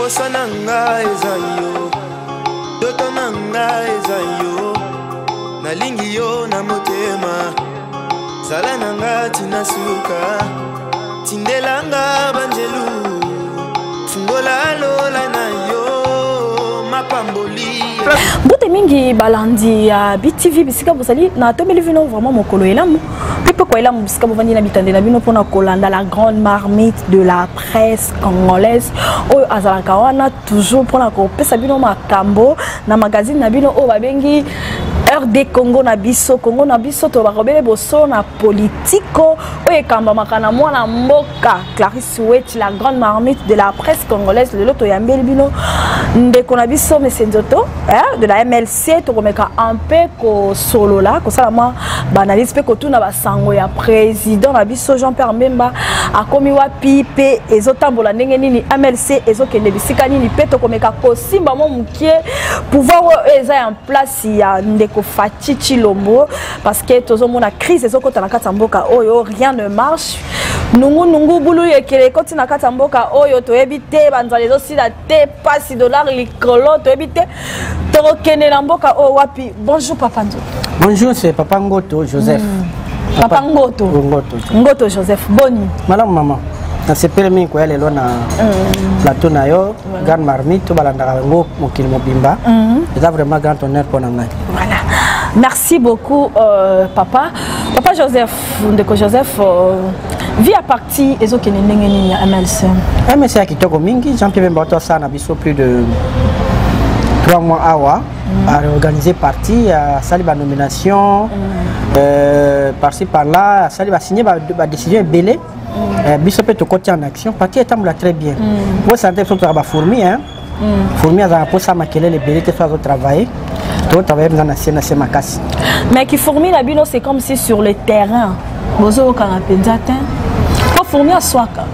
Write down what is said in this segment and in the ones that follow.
Posa nanga ezayo, doto nanga ezayo, nalingi yo na motema, zala nanga tina suka, tindelanga banjelu, fungola lola na yo, mapamboli. Bote mingi balandi ya BTV bisika bosali na tomeli vino vraiment mokolo elamu. Pepe ko elamu bisika bovandi na bitande na bino pona kolanda la grande marmite de la presse congolaise. Oyo azalaka wana toujours pona ko pesa bino makambo na magazine na bino o babengi RD Congo na biso to bakobele boso na politico oye kamba makana mwana mboka Clarisse Wet la grande marmite de la presse congolaise le loto yambeli bino ndeko na biso mesenzoto de la MLC to komeka un peu ko solo là ko sala moi banalise pe ko tuna basango ya président na biso Jean-Pierre Mbemba akomi wapi pe ezotambola ndenge nini MLC ezokende bisika nini pe to komeka ko simba mo mukie pouvoir eza en place ya ndeko Fati Chilombo parce que tozo mona crise ezokota na kati mboka oyo rien ne marche nungu bulu yekele koti na kati mboka oyo to ebite banzale zo sila te pasi dollar likolo to ebite to kende na mboka o wapi. Bonjour Papa Nzo. Bonjour, c'est Papa Ngoto Joseph. Papa Ngoto Joseph. Boni. Madame maman. Na se permis ko yale lona plateau na yo grande marmite to balanda ngo mokili mobimba. C'est vraiment grand honneur pour nous. Voilà. Merci beaucoup papa. Papa Joseph, ndeko Joseph vie à partir ezokene ndenge nini ya MLC. MLC a kitoko mingi, Jean-Pierre Mbemba ça na biso plus de 3 mois awa à organiser parti à sali ba nomination par-ci par-là, sali ba signer ba décision belé. Biso peut côté en action, parti est très bien. Moi ça faut travailler fourmi hein. Fourmi a pour ça makele les belé que soit travailler. Tout travailler dans la scène c'est makasi. Mais qui fourmi la bino c'est comme si sur le terrain. Bozo kana penzatin. Pas fourmi à swaka.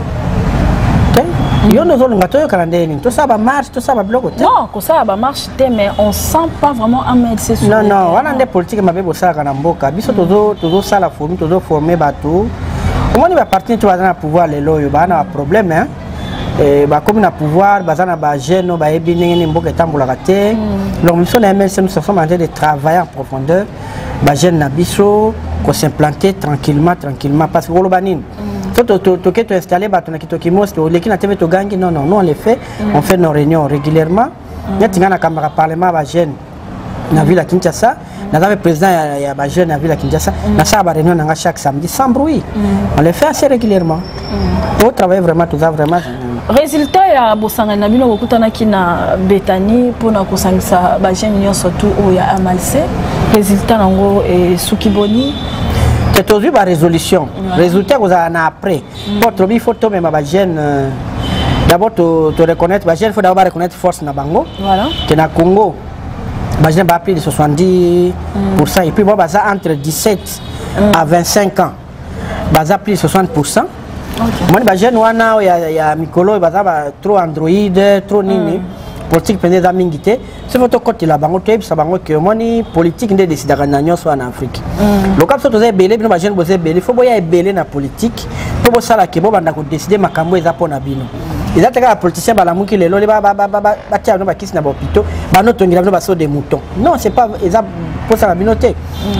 Yo nous allons gâteau calendrier. Tout ça va marche, tout ça va bloquer. Non, que ça va marche mais on sent pas vraiment un MLC sur. Non non, on a des politiques mabe bossa kana mboka. Biso toujours ça la fourmi, toujours former bateau. Comment il va partir tu vas dans le pouvoir les loyo, ba na problème hein. Et bah comme na pouvoir, bah ça na ba jeune, ba ebini ni mboka tambola raté. Donc nous sommes MLC, nous sommes en train de travailler en profondeur. Bah jeune na biso, qu'on s'implanter tranquillement parce que Golobanine. Tu es installé, tu as non, nous on les fait, on fait nos réunions régulièrement. Nous avons un camarade parlement à Jeune, dans la ville de Kinshasa, nous avons un président à Jeune, dans la ville de Kinshasa, nous avons une réunion chaque samedi sans bruit. On les fait assez régulièrement. On travaille vraiment, tout ça vraiment. Résultat ya bosanga na bino kokutana kina Betani pona kosangisa ba jeune surtout o ya MLC. Résultat nango et Soukiboni. C'est toujours la résolution. Résultat, vous en après. Votre il faut tomber ma jeune. D'abord, tu reconnaître, il faut d'abord reconnaître force na bango. Voilà. Que na Congo, ma jeune va plus de 70%. Et puis, moi, entre 17 à 25 ans, baza plus de 60%. Moi, ma jeune, il y a Mikolo, trop Android, trop nini. Politique pendant des amingité, c'est votre côté là, bango tu ça bango que moni politique ne décide de gagner soit en Afrique. Le cap surtout c'est belé, bien ma jeune bosser belé, faut boya belé na politique, pour ça là que bon banda ko décider makambo eza pona bino. Ils attaquent la politicien ba la muki lelo ba tia no ba kisi na ba hôpital, ba no tongi la no ba so des moutons. Non, c'est pas eza pour ça la minoté.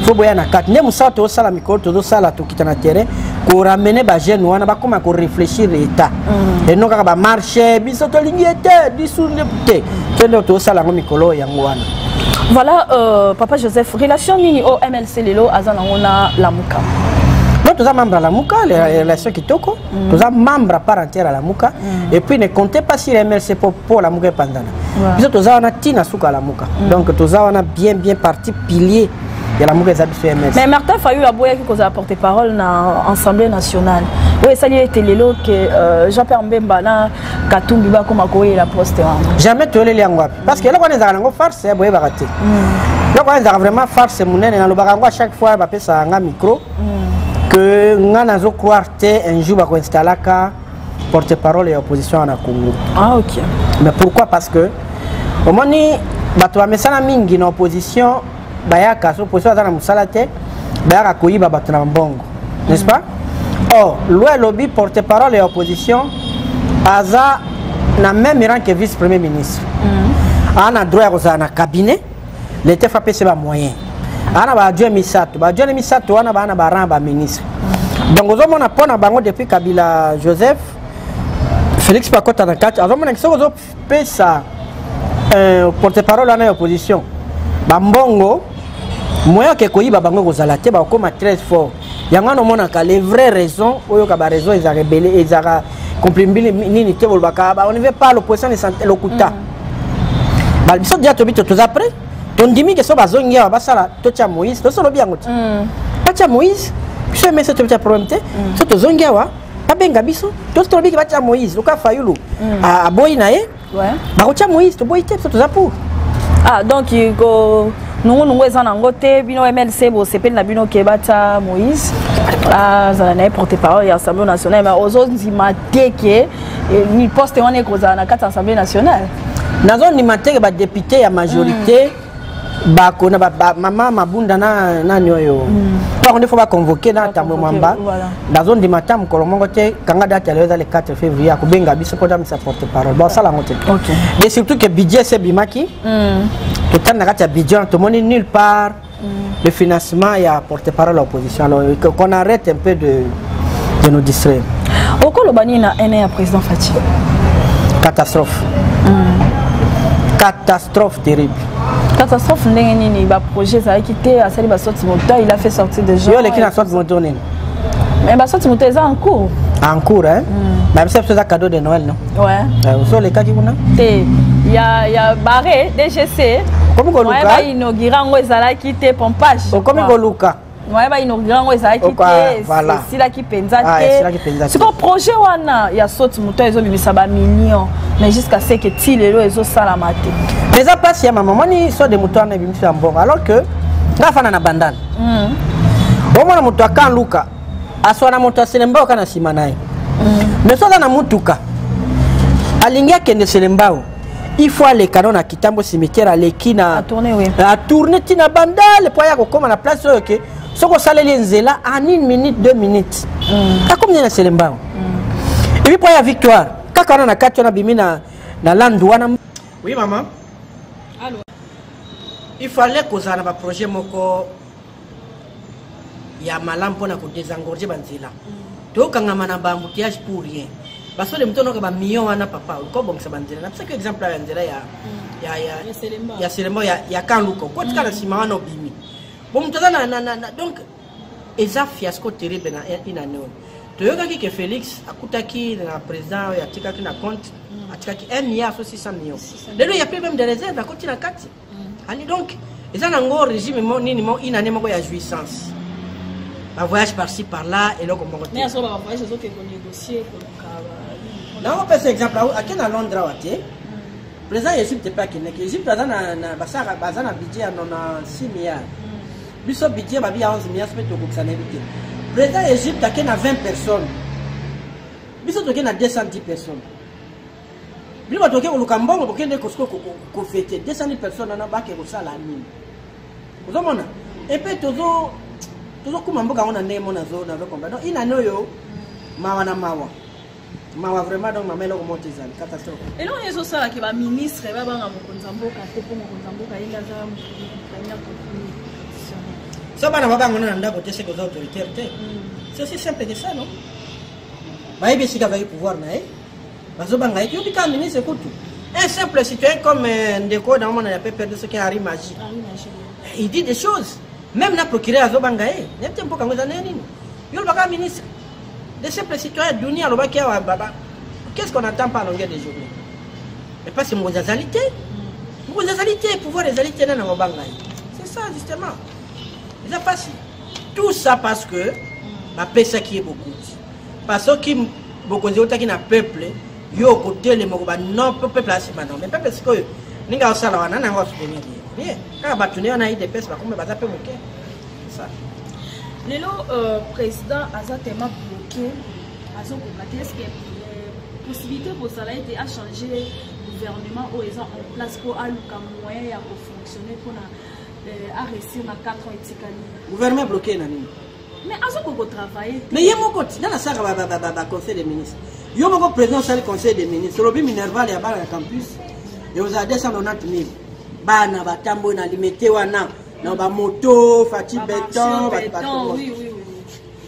Faut boya na kat. Ne musa to sala mikolo to ça là to kitana terrain, ko ramener ba jeune wana ba comment ko réfléchir l'état. Et non ka ba marcher, biso to lingi était, disou ne voilà, Papa Joseph, relation nini au MLC Lelo Azanangona Lamuka. Nous sommes membres à la Mouka, les relations qui toko. Nous sommes membres à part entière à la Mouka. Et puis ne comptez pas si les MLC pour la Mouka pendant. Nous sommes Tina Souka à la Mouka. Donc nous sommes bien parti pilier de la Mouka MLC. Mais Martin Fayou a boyé qui a porté parole dans l'Assemblée nationale. Oui, ça y est, Lelo que Jean-Pierre Mbemba na Katumbi ba comme akoye la poste. Jamais tu les liangwa parce que là on est dans la farce, c'est boyé baraté. Là on est vraiment farce, monnaie dans le barango chaque fois ba pesa un micro. Que nous allons croire un jour qu'on installe porte-parole et opposition en Congo. Ah ok. Mais pourquoi? Parce que au moment où tu as mis ça mingi en opposition, bayaka opposition dans la musalate, bayaka koyiba batna mbongo, n'est-ce pas? Or, loi lobby porte-parole et opposition, aza na même rang que vice-premier ministre. On a droit à un cabinet, l'été frappé c'est pas moyen. On a adjoint Misato, adjoint Misato, on a rang ministre. Donc on a pas bango depuis Kabila Joseph, Félix Pakota na kati, on a que ça porte-parole en opposition. Bambongo, moyen que koyiba bango kozalate ba comme très fort. Yanga no mona ka les vraies raisons, oyo ka ba raison ils a rebellé, ils a comprimé nini te bolbaka, on ne veut pas l'opposition de santé lokuta. Ba biso dia to bito to après, ton dimi que so bazongia ba sala to cha Moïse, to so lo bien ngoti. Ba cha Moïse, biso mais c'est to problème te, so to zongia wa, ba benga biso, to to bi ba cha Moïse, loka fayulu. A boy na ye, ouais. Ba cha Moïse to boy te so to za pour. Ah donc il go nous ezana ngote bino MLC bo sepel na bino kebata Moïse ah za na porte-parole ya Assemblée nationale mais aujourd'hui mateke ni poste on est koza na kata Assemblée nationale nazo ni mateke ba député ya majorité ba kona ba mama mabunda na nyoyo par contre il faut pas convoquer na tambo mamba nazo ndi matam kolomongo te kanga date ya le 4 février ko benga biso ko dam sa porte-parole bon ça la ngote OK et surtout que budget c'est bimaki tout na kati ya budget to moni nulle part le financement et à porte-parole à l'opposition alors qu'on arrête un peu de nous distraire. Au Kolobani na un président Fati. Catastrophe. Catastrophe terrible. Catastrophe n'engeni ba projet ça a quitté à celle ba sorti moteur il a fait sortir des gens. Yo les qui na sorti moteur né. Mais ba sorti moteur ça en cours. En cours hein. Mais c'est ça cadeau de Noël non. Ouais. Sur les cas qui kuna. Il y a barré DGC. Comme Goluka. Ouais ba inaugurer ngo ezala quitté pompage. Comme Goluka. Ouais ba inaugurer ngo ezala quitté. C'est là qui penza te. C'est un projet wana ya sorti moteur ezo bimisa ba millions mais jusqu'à ce que ti lelo ezo sala maté. Mais ça passe ya maman ni so de moteur na bimisa mbongo alors que ngafana na bandana. Bomona moto akan luka. Aswana moto selembao kana simanaye. Mais so na mutuka. Alingia kende selembao. Il faut aller canon à Kitambo cimetière à l'équina à tourner oui à tourner tina bandale pour y aller comme la place OK ce qu'on s'allait l'enzela en 1 minute 2 minutes à combien na selembao et puis pour y victoire quand on a 4 on a bimina na landouana oui maman allô il fallait que ça na ba projet moko ya malam pona ko désengorger banzela to kangama na ba embouteillage pour rien parce que les moutons ont millions wana papa ko bon ça banzela na parce que exemple ya nzela ya Selemba ya Kanluko ko tika na sima wana obimi bon mutana na donc eza fiasco terrible na ina neo to yoka ki que Félix akutaki na président ya tika ki na compte atikaki 1 milliard 600 millions lelo ya même de réserve à côté na kati ani donc eza na ngo régime mo nini mo ina nemo ya jouissance un voyage par-ci par-là et là comment mais à ce moment voyage les autres négocier là on peut cet exemple à quel Londres waté président Égypte pas qu'il Égypte dans na basara bazana budget na 6 milliards biso budget ba bi 11 milliards peut to ça n'éviter président Égypte a quel 20 personnes biso to quel 210 personnes biso to quel lukambongo to quel ko fêter 200 personnes na ba ke ko sala nini vous mona et puis toujours comme mboka on a né mon azo na comprendre donc ina noyo mawa na mawa vraiment donc mamelo ko monter catastrophe et non yeso sala ke ba ministre ba banga mokonza mboka te po mokonza mboka ila za mukanya ko ça bana ba banga na ndako te c'est que autoritaire te c'est aussi simple que ça non ba ibi sika ba pouvoir na bazo banga yo bika ministre écoute un simple citoyen comme Ndeko dans mon a perdu ce qui arrive magie il dit des choses. Même la procureur Azobangaye, il y a un peu comme ça. Il y a un ministre, des simples citoyens d'Unia, qu'est-ce qu'on attend par longueur de journée? Mais pas c'est mondialité. Mondialité, pouvoir réalité dans le Bangaye. C'est ça, justement. Ça passe. Tout ça parce que la paix, c'est qui est beaucoup. Parce que beaucoup de gens qui ont peuple, ils ont côté les Mogoba, non, peuple, mais peuple, c'est que nous avons ça là, nous avons soutenir. Bien, quand on a eu des pèses, on va taper bloqué. Ça. Le président a tellement bloqué. Est-ce que la possibilité pour ça a été à changer le gouvernement ou ils ont en place pour aller au moyen pour fonctionner pour réussir à 4 ans et gouvernement bloqué, Nani. Mais à ce qu'on travaille. Mais il y a mon côté, dans la salle, conseil des ministres. Yo mon président c'est le conseil des ministres. Lobi Minerval ya bala campus. Et vous avez 290 000. Bana batambo na limité wana na ba moto, fati béton, oui.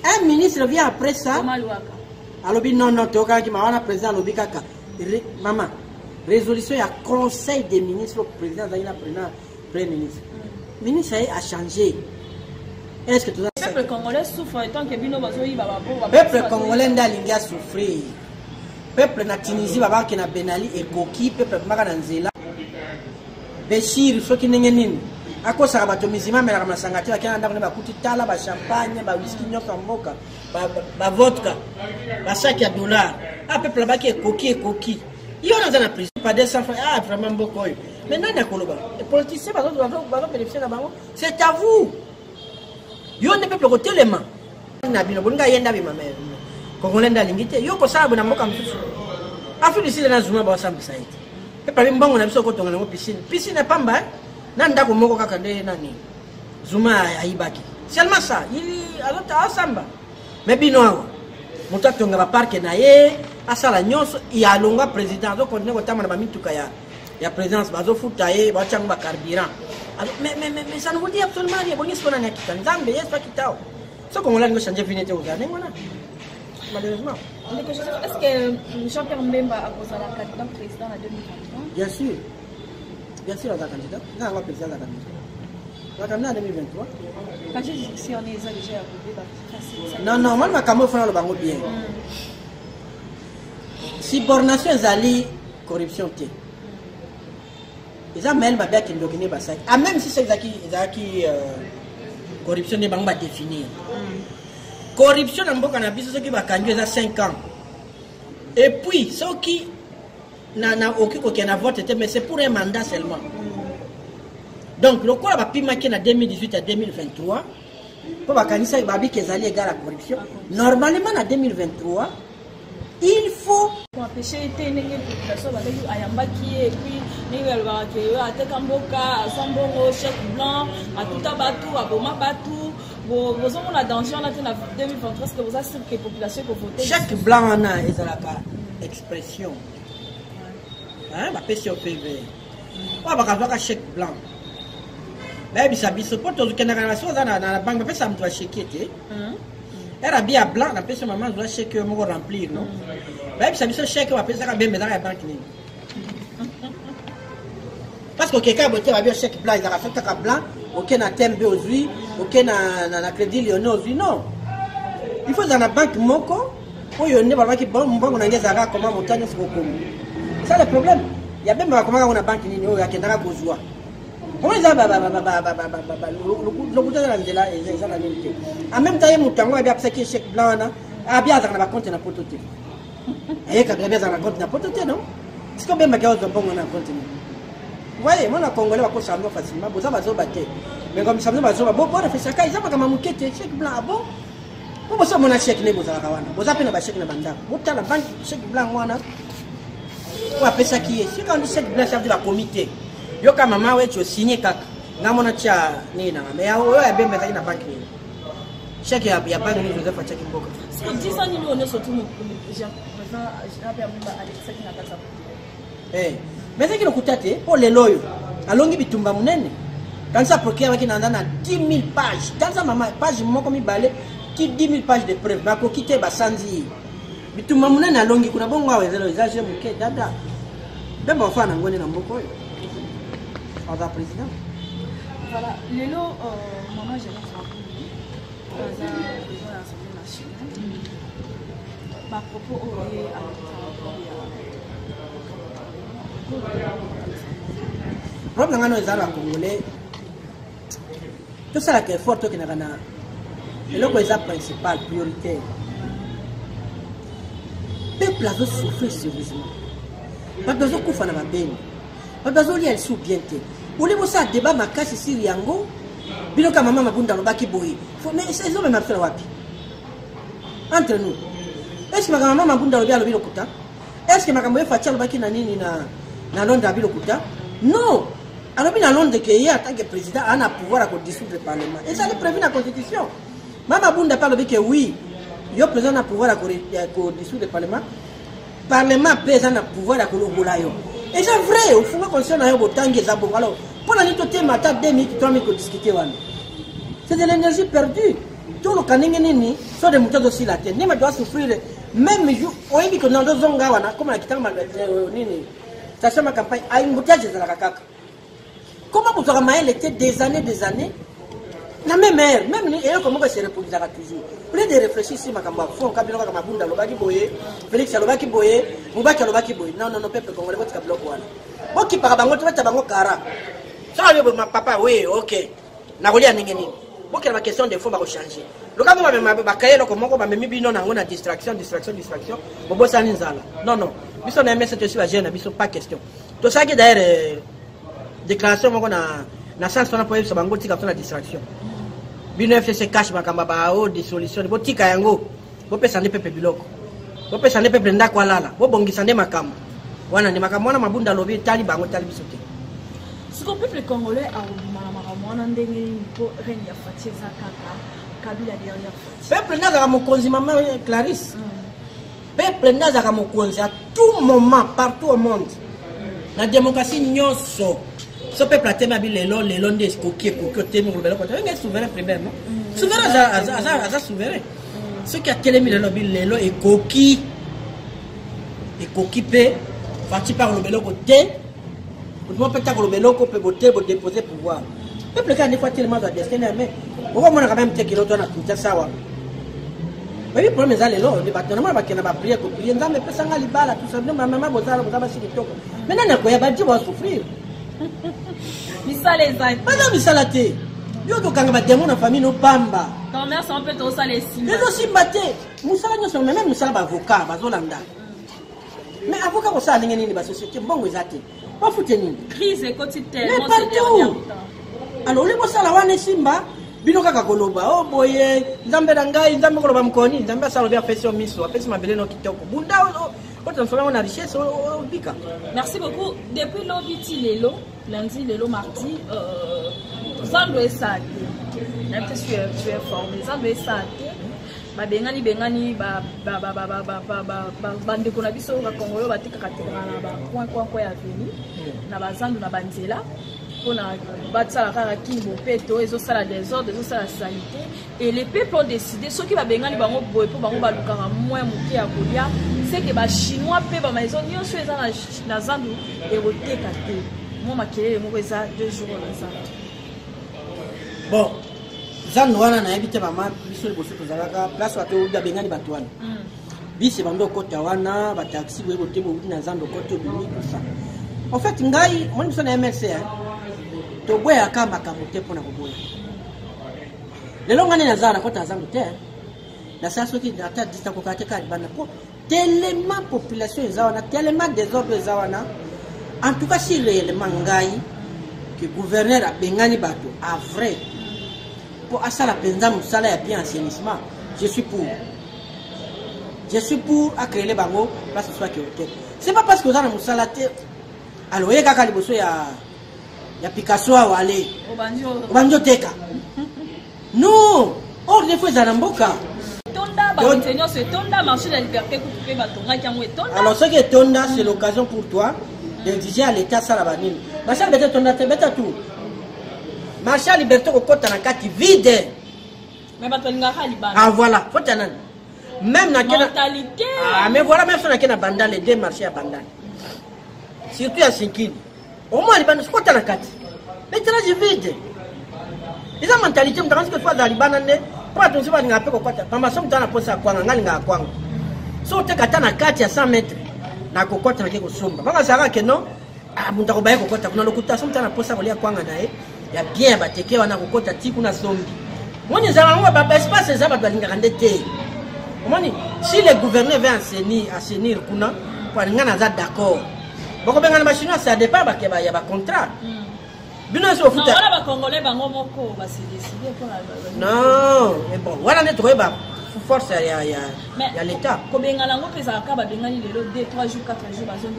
Un ministre vient après ça. Alobi non toka ki mawana président lobi kaka. Maman, résolution ya conseil des ministres le président Zaina président premier ministre. Ministre a changé. Est-ce que tout ça peuple congolais souffre tant que bino bazoyi baba bo. Peuple congolais ndalinga souffrir. Peuple na Tunisie baba ki na Benali et Koki peuple maka na nzela. Béchir soki ndenge nini. Akosaka bato mizima melaka masangati bakena ndako ne bakuti tala ba champagne ba whisky nyoko mboka ba vodka ba sac ya dollar. Ah peuple baki Koki. Yo na zana prison pas 200 francs. Ah vraiment mboko yo. Mais nani akoloba? Les politiciens bazo bénéficier na bango. C'est à vous. Yo ne peuple côté les mains. Na bino bonga yenda bi mamel. Congolais ndalingite yo ko sala bona mboka msusu. Afrique du Sud na zuma ba sambisa ite. Peuple mbongo na biso ko tonga ngo piscine. Piscine pamba nanda ko moko kaka nde nani. Zuma aibaki. Seulement ça, il alota asamba. Mais bino awa. Moto tonga ba parc na ye, asala nyonso ya alonga président zo continuer ko tamana ba mituka ya présidence bazo futa ye ba changa ba carburant. Mais ça ne vous dit absolument rien. Bon, est-ce qu'on a quitté Nzambe, est-ce pas quitté? Ce qu'on a changé finité aux années, voilà. Malheureusement. Est-ce que Jean-Pierre Mbemba a posé la candidat président en 2023? Bien sûr. Bien sûr, la candidat. Non, on va président la candidat. La candidat en 2023. Quand je dis si on est déjà arrivé, non, moi, je vais faire le bango bien. Si Bornation est allée, corruption, ils ont même bien qu'ils dominent ça. Ah même si c'est qui corruption n'est pas définir. Corruption dans beaucoup d'habits ceux qui va gagner à 5 ans. Et puis ceux qui n'a aucun vote mais c'est pour un mandat seulement. Donc le quoi va pima qui na 2018 à 2023 pour va gagner ça il va dire qu'ils allaient égal à la corruption. Normalement en 2023 il faut empêcher les populations et puis chèque blanc, à tout abatou, à Boma Batou, vous avez la danger en 2023, est-ce que vous avez sûr que les populations vont voter? Chèque blanc, on a une expression. Hein, ma question PV. On va avoir un chèque blanc. Mais il s'habille ce pote, dans la banque, ça me doit checker. Elle a bien blanc, la personne maman doit checker, on va remplir, non? Mais il s'habille ce chèque, on va faire ça bien, mais dans la banque. Parce que quelqu'un va bien chèque blanc, il a fait un blanc, aucun a TMB aujourd'hui, aucun a crédit lyonnais aujourd'hui, non. Il faut dans la banque moko, pour y aller, voilà qui bon, on a des arabes comment montagne c'est beaucoup. C'est le problème. Il y a même comment on a banque il y a quelqu'un qui besoin. Comment ça le coup de la là et ça la vérité. En même temps, il y a mutango bien parce que chèque blanc là, a bien dans la compte na pototé. Et quand bien dans la compte na pototé non. C'est comme même que bon on a compte. Ouais, moi, les Congolais vont s'amener facilement. Vous avez battu. Mais comme ça, vous avez bon, on fait ça. Ils ont pas comme un chèque blanc. Bon, vous avez un chèque négo à la Kawana. Vous avez un chèque banda. Vous avez un chèque blanc. Vous avez ça qui est. Si on dit chèque blanc, ça veut dire la comité. Yo ka maman ouais tu signé kaka. Ngamona tia ni na. Mais yo ya bembe na banque ni. Chèque ya banque ni Joseph chèque mboka. Si 10 ans ni on est surtout Jean Jean-Pierre Mbemba Alexa qui n'a pas ça. Eh. Mais c'est qui le coûte pour les loyaux. Alors il bitumba munene. Quand ça pour qui avec na 10 000 pages. Quand ça maman page moi comme il balait 10 000 pages de preuves. Ma ko quitter ba sanzi. Bitumba munene alongi kuna bongo wa zelo zaje muke dada. Bemba fa na ngone na mboko yo. En tant président. Voilà, le lot maman j'ai travaillé dans un président de l'Assemblée nationale. Ma propos aurait problème ngano ezala congolais tout ça la que fort to kina kana eloko eza principal prioritaire peuple a souffrir sérieusement pas besoin kufa na mabeni pas besoin lier sous bien te uli bosa débat makasi sur yango bino kama mama bunda lobaki boyi mais c'est zo même affaire wapi entre nous est-ce que mama bunda lobia lobilo kuta est-ce que makambo efatia lobaki na nini na Londres abilo kuta non. Alors, il y a Londres qui en tant que président a un pouvoir à dissoudre le Parlement. Et ça est prévu dans la Constitution. Maman Bunda parle que oui, il y a président a pouvoir à dissoudre le Parlement. Parlement pèse un pouvoir à Kolobolayo. Et c'est vrai, au fond, quand on a un autant de zabou, alors, pour la nuit, tu as 2 minutes, 3 minutes pour discuter. C'est de l'énergie perdue. Tout le caningeni, soit des moutons aussi la tête. Nima doit souffrir, même jour, au début que nous avons comme la quitte ça c'est ma campagne, à une bouteille de la caca. Comment vous aurez maillé l'été des années, la même ère, même et comment va se reproduire toujours. Vous de réfléchir si ma campagne, faut qu'on kabilo comme Abunda Lobaki Boye, Félix Lobaki Boye, Moubaki Lobaki Boye. Non, peuple congolais, votre kabilo quoi. Bon, qui par bango, tu vas tabango kara. Ça, ma papa, oui, ok. Na rolia ningeni. Bon, qu'il y a ma question de fois, va changer. Le cas où ma cahier, comment on va me mettre dans la distraction. Bon, ça n'est pas là. Non. Mais si on aime cette aussi, la gêne, mais pas question. Tout ça qui est d'ailleurs déclaration, on a sens on a pour ça, on a la distraction. Bino FCC cache ma kambaba o des solutions. Bon, tika yango. Bon, peut s'en pepe biloko. Bon, peut s'en pepe nda kwa lala. Bon, bongisande makam. Wana ni makam wana mabunda lobi taliban o talibisote. Ce qu'on peuple congolais a on a ndenge pour régner Fatia Zakaka. Kabila derrière Fatia. Peuple n'a mon konzi maman Clarisse. Peuple n'a mon konzi à tout moment partout au monde. La démocratie nyonso. Ce peuple a tellement les londes coquilles tellement le est souverain primaire non. Souverain souverain. Ce qui a tellement les londes et coquilles et coquille Fatia par le belo côté. Pour peut être le belo peut voter pour déposer pouvoir. Peuple qui a des fois tellement de destin mais on va quand même te qu'il retourne à tout ça wa. Mais pour mes allées là, le bâtiment va qu'il n'a pas prié pour prier, mais peut s'en aller bas tout ça, ma maman vous a si kitoko. Mais non quoi, va dire va souffrir. Misala ezai. Madame misala te. Yo to kanga ba demo na famille no pamba. Quand merci on peut to ça les simba. Les aussi maté. Musala nyo même musala ba avocat, ba zolanda. Mais avocat ko ça ndenge nini ba société mbongo ezate. Pas fouteni. Crise quotidienne c'est dernier. Alors les bosala wana simba bino kaka koloba oh boye nzambe na ngai nzambe koloba mkoni nzambe asala bia pesi miso apesi mabele no kitoko bunda o transformer na richesse o bika. Merci beaucoup. Depuis l'obiti lelo lundi lelo mardi Zando Esate même si tu es formé Zando Esate ba bengani ba ndeko na biso ba Congolais ba tika katela na ba coin ya veni na ba Zando na banzela pour la désordre, la saleté. Et les peuples ont décidé, ceux qui vont venir pour moins c'est que les Chinois peuvent maison na Zando et moi ma 2 jours dans Zando. Bon, Zando wana na habité maman biso le bosso tozalaka place wa to bengani batwana. Bisi bando kota wana ba taxi bo temo na Zando koto bini tout ça. En fait ngai moi biso na MLC to boya kama kamote pona koboya lelo ngani na zana kota zangu te na sasa ki data dita ko kateka bana ko tellement population ezawana tellement désordre ezawana en tout cas si réellement ngai que gouverneur a bengani bato a vrai pour asala penza musala ya bien assainissement je suis pour à créer les bango place soit que c'est pas parce que zana musala te alors yeka kali boso ya Picasso ou aller Obanjo teka non or des fois za mboka tonda ba enseignant c'est tonda marché de la liberté pour couper batonga qui est tonda alors ce qui est tonda c'est l'occasion pour toi d'exiger à l'état ça la banine marché de tonda te beta tout marché de liberté au côté na kati vide mais batonga libana ah voilà faut tanan même na mentalité ah mais voilà même sur na banda les deux marchés à banda surtout à Sinkini. Au moins, les bandes sont à la carte. Mais tu as vide. Ils ont mentalité, je pense que toi, dans les bandes, pas de souvent, il y a un peu de quoi. Maman, somme dans la poste à quoi, on a un quoi. Sauf que tu as 4 à 100 mètres. Na cocotte, on a quelque chose. Maman, ça va que non. Ah, mon tarobay, cocotte, on a le coup de somme dans la poste à quoi, on a il y a bien battu, on a cocotte à tic, on a somme. Moi, nous avons un espace, c'est ça, on va aller rendre thé. Si le gouverneur veut assainir, on va d'accord. Beaucoup de machines, ça dépend de y a un contrat. Non, mais bon, voilà, on est trouvé force à l'État.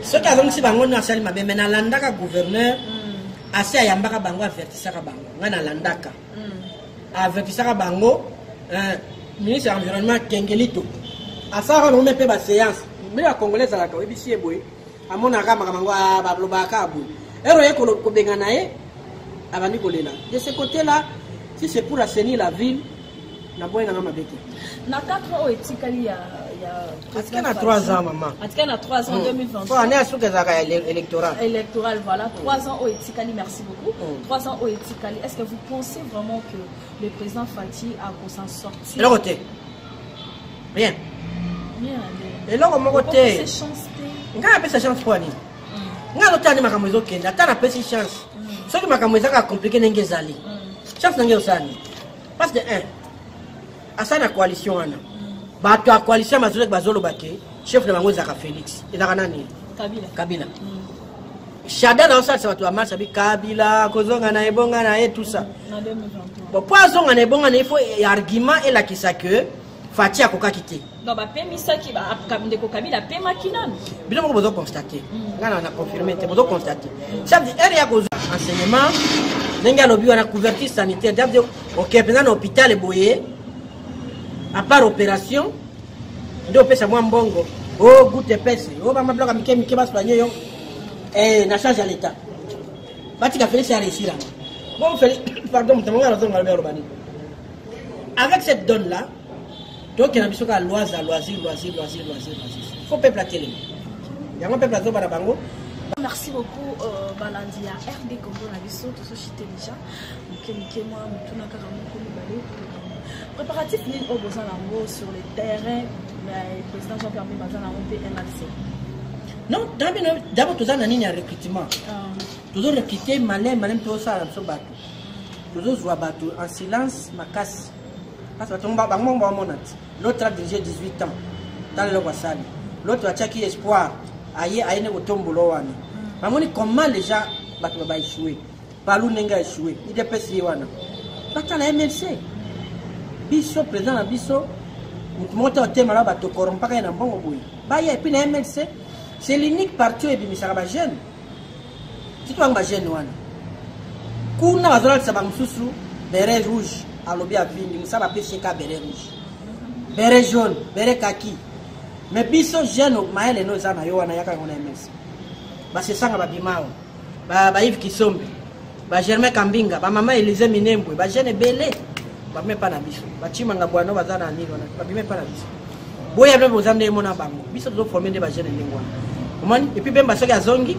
Ce qui a donc si bango na sali mabe mena landaka gouverneur assez ayambaka bango avertissaka bango ngana landaka avertissaka bango ministre de l'environnement Kengelito asara no mepe ba séance mais la congolaise la ka ebi sie boy amona kama kama ngwa ba lobaka boy ero yeko ko bengana ye abandi kolela de ce côté là si c'est pour assainir la ville na boy ngama mabete na 4 ans etikali ya Atika na 3 ans maman. Atika na 3 ans 2023. Bon, on est à ce que ça électoral. Électoral, voilà. 3 ans au Etikali, merci beaucoup. 3 ans au Etikali. Est-ce que vous pensez vraiment que le président Fati a pour s'en sortir? Le côté. Rien. Rien. Et là, comment côté? C'est chance. On a appelé sa chance pour aller. On a l'autre année ma caméra qui n'a pas appelé sa chance. Ce qui ma caméra a compliqué n'engezali. Chance n'engezali. Parce que à ça la coalition ana. Bato a coalition mazolek bazolo bake chef de bango zaka Félix et zaka nani Kabila Shada na osala bato amarche abi Kabila kozonga na ebonga na et tout ça bon poison na ebonga na il faut argument et la kisa que Fati akoka kité donc ba pemisa ki ba ndeko Kabila pema kinana bino mo bozo constater ngana na confirmer te bozo constater ça veut dire area ko enseignement nenga lobi wana couverture sanitaire d'abord OK pendant l'hôpital boyé à part opération, deux pèses moins bongo. Oh, goûte épaisse. Oh, maman bloque à Mickey va soigner. Et n'a charge à l'État. Bati a fait ça réussir là. Bon, pardon, tu m'as raison, Albert Robani. Avec cette donne-là, donc il y a un peu de loisir. Il faut peuple à télé. Il y a un peuple à Zobarabangou. Merci beaucoup, Balandia. RD Congo, la mission, tout ce qui était déjà. Mickey, moi, tout n'a qu'à remonter. Préparatif au besoin sur le terrain, le président Jean-Pierre Bemba a monté NLC. Non, d'abord, tout ça, il y a un recrutement. Toujours recruter, malin, tout ça, toujours jouer bateau en silence, ma casse. Parce que l'autre a dirigé 18 ans dans le Wassali. L'autre a tchaki espoir. Aïe, aïe, au tombolo. Comment les gens vont échouer? Palou n'a échoué. Il est passé. Bata la MLC. Biso président na biso monte au thème là ba to corrompa ka na bongo boy ba ya puis na MLC c'est l'unique parti et bimisaka ba jeune tu toi ba jeune wana kuna bazala sa ba mususu beret rouge alobi avindi musaba pese ka beret rouge beret jaune beret kaki mais biso jeune maele no za na yo wana yaka ngona MLC ba se sanga ba bimao ba Yves Kisombe ba Germain Kambinga ba mama Elise Minembwe ba jeune belé ba me pa na biso ba chimanga bwana bazana nini wana ba bime pa na biso boya bebe ozamde mona bango biso zo former de ba jeune ndengwa komani et puis bemba soki azongi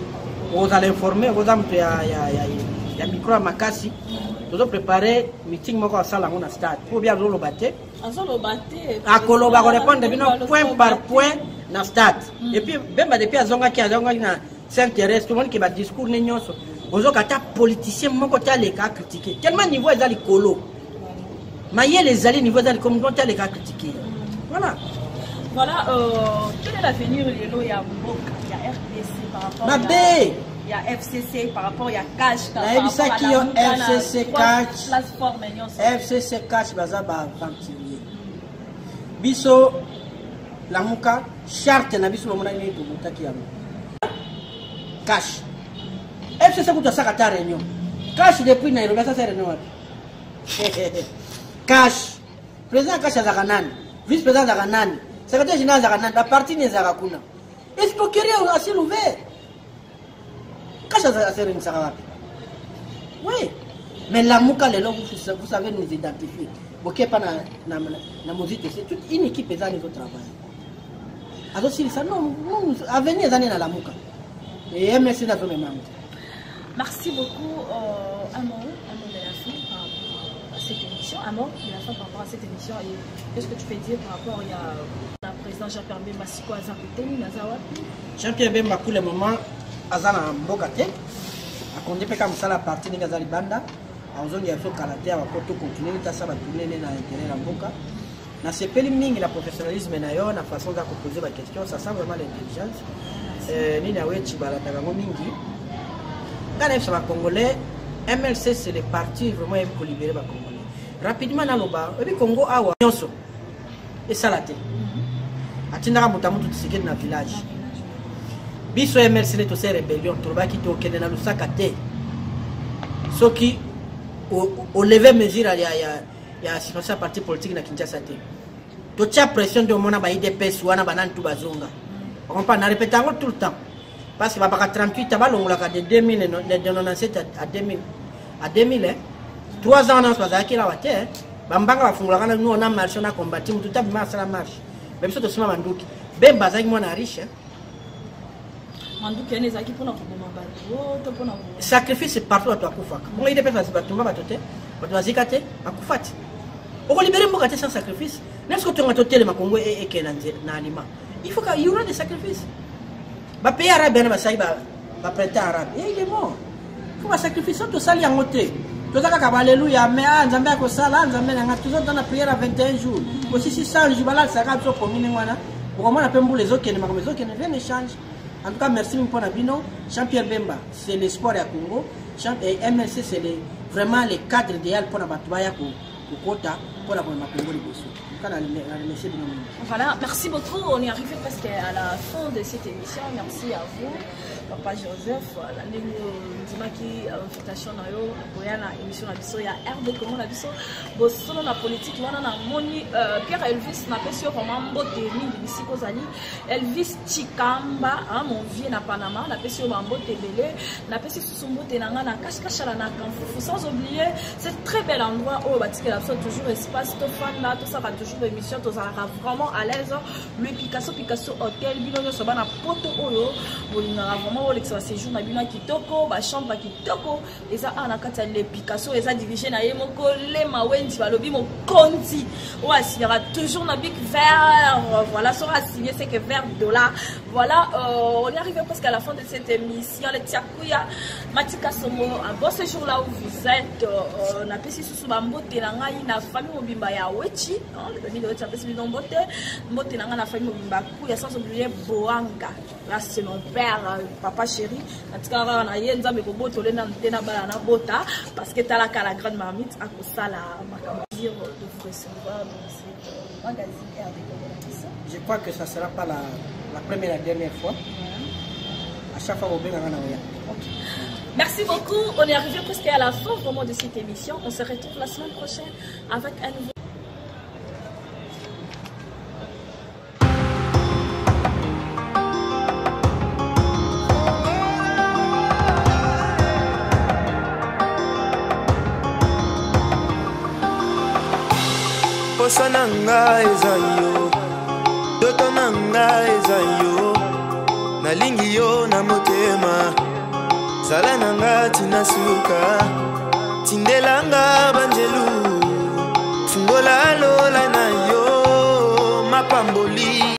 vous allez informer vous amto ya micro makasi tozo préparer meeting moko asala ngona start pour bien zo lobate akolo ba ko répondre bino point par point na start et puis bemba depuis azonga na s'intéresse tout le monde qui va discours ne nyonso bozo kata politicien moko ta le ka critiquer tellement niveau ezali kolo Maïe les alliés niveau dans comme quand les cas critiqués. Voilà. Voilà, quel est l'avenir de l'eau? Il y a RDC par rapport il y a FCC par rapport il y a Cash par rapport à la FCC Cash plateforme FCC Cash bazaba ventilier. Biso la muka charte na biso mona ni to mutaki ya. Cash. FCC kuta sakata réunion. Cash depuis Nairobi ça c'est réunion. Cash, président Cash Zaganani, vice-président Zaganani, secrétaire général Zaganani, la partie n'est Zarakuna. Est-ce que vous avez assez ouvert? Cash Zaganani, oui. Mais la mouka, vous savez nous identifier. Vous n'avez pas na musique, c'est toute une équipe qui est au travail. Alors si ça, non, à venir dans la mouka. Et merci dans mes membres. Merci beaucoup, Amon de la fin. Cette émission, Amon, de la fin par rapport à cette émission, et qu'est-ce que tu peux dire par rapport à la président Jean-Pierre Bemba Siko Azakuteni, Nazawapi? Jean-Pierre Bemba, pour le moment, Azana Mbokate, a condamné comme ça la partie de Gazali Banda, en zone de Kalaté, à Porto continuer, à ça va tourner dans l'intérêt de la Mboka. Dans ce pays, le professionnalisme, la façon de poser la question, ça sent vraiment l'intelligence. Nina Wechi, Balatagango Mingi. Dans les Congolais, MLC, c'est le parti vraiment pour libérer les Congolais. Rapidement dans le bas, et puis Congo a Nyonso et Salaté. Atinara Moutamu tout ce qui est dans le village. Biso MLC est aussi rébellion, Troba qui est dans le sac à thé. Ce qui, au lever mesure, il y a un parti politique dans Kinshasa. Tu as pression de mon abaï de pes ou un banan tout bazonga. On parle de répéter tout le temps. Parce que papa 38 de 2097 à 2000 à 2000 3 ans on a qui la wate bambanga bafungula nous on a marché on a combattu tout a marche la marche même si to sima manduki bemba zaki mwana riche manduki ene zaki pona koboma bato to pona sacrifice partout à toi kufaka bon il dépend de batumba batote bato bazikate bakufati oko libérer mboka te sans sacrifice n'est-ce que tu as toté le makongo et kenanze na aliment il faut qu'il y aura des sacrifices. Les pays arabes, les prêter arabes. Il est bon. Il faut sacrifier tout ça. Il y a un côté. Tout ça, alléluia. Mais Nzambe a kosala, Nzambe a toujours dans la prière à 21 jours. Aussi 600 jours, là, ça va pour minimum. Pour moi, on a les autres qui ne viennent échanger. En tout cas, merci pour Nabino. Jean-Pierre Bemba, c'est l'espoir à Congo. Et MLC, c'est vraiment les cadres idéaux pour la Batouaya pour Kota, pour la Congo. Voilà, merci beaucoup. On est arrivé presque à la fin de cette émission. Merci à vous, Papa Joseph. La invitation à l'émission il y a RD comment la biso. Bosono la politique, on a moni Pierre Elvis n'a pas sûr vraiment beauté de Misiko Zali. Elvis Chikamba, mon vieux na Panama, n'a pas sûr mambo tebele, n'a pas sûr son beauté na na cache na Kanfoufou. Sans oublier, c'est très bel endroit où bâtir la toujours espace to fan là, tout ça va toujours émission, tout ça vraiment à l'aise. Le Picasso Hotel, bino so bana poto oyo, bolingara vraiment l'excellent séjour na bino kitoko, ba chambre kitoko, et ça ana kata le Picasso, et ça dirigé na yemoko le mawendi balobi mo konti. Ou assignera toujours na big vert, voilà, sera signé c'est que vert dollar. Voilà, on est arrivé presque à la fin de cette émission. Le Tiakuya, Matika Somo, un bon séjour là où vous êtes. On a passé sous Bambote, la famille Mobimba ya Wechi, le famille de Wechi a passé dans Mbote, Mbote la famille Mobimba, il y a sans oublier Boanga. Là, c'est mon père, papa chéri. En tout cas, on a eu un peu de bote, on a eu un bota, parce que tu as la grande marmite, à cause de ça, de vous recevoir dans ce magazine RD. Je crois que ça ne sera pas la première et la dernière fois. À chaque fois, on va okay. Merci beaucoup. On est arrivé presque à la fin vraiment de cette émission. On se retrouve la semaine prochaine avec un nouveau. Sananga ezayo Doto nanga ezayo Nalingi yo na motema Sala nanga tinasuka Tindelanga banjelu Fungola lola na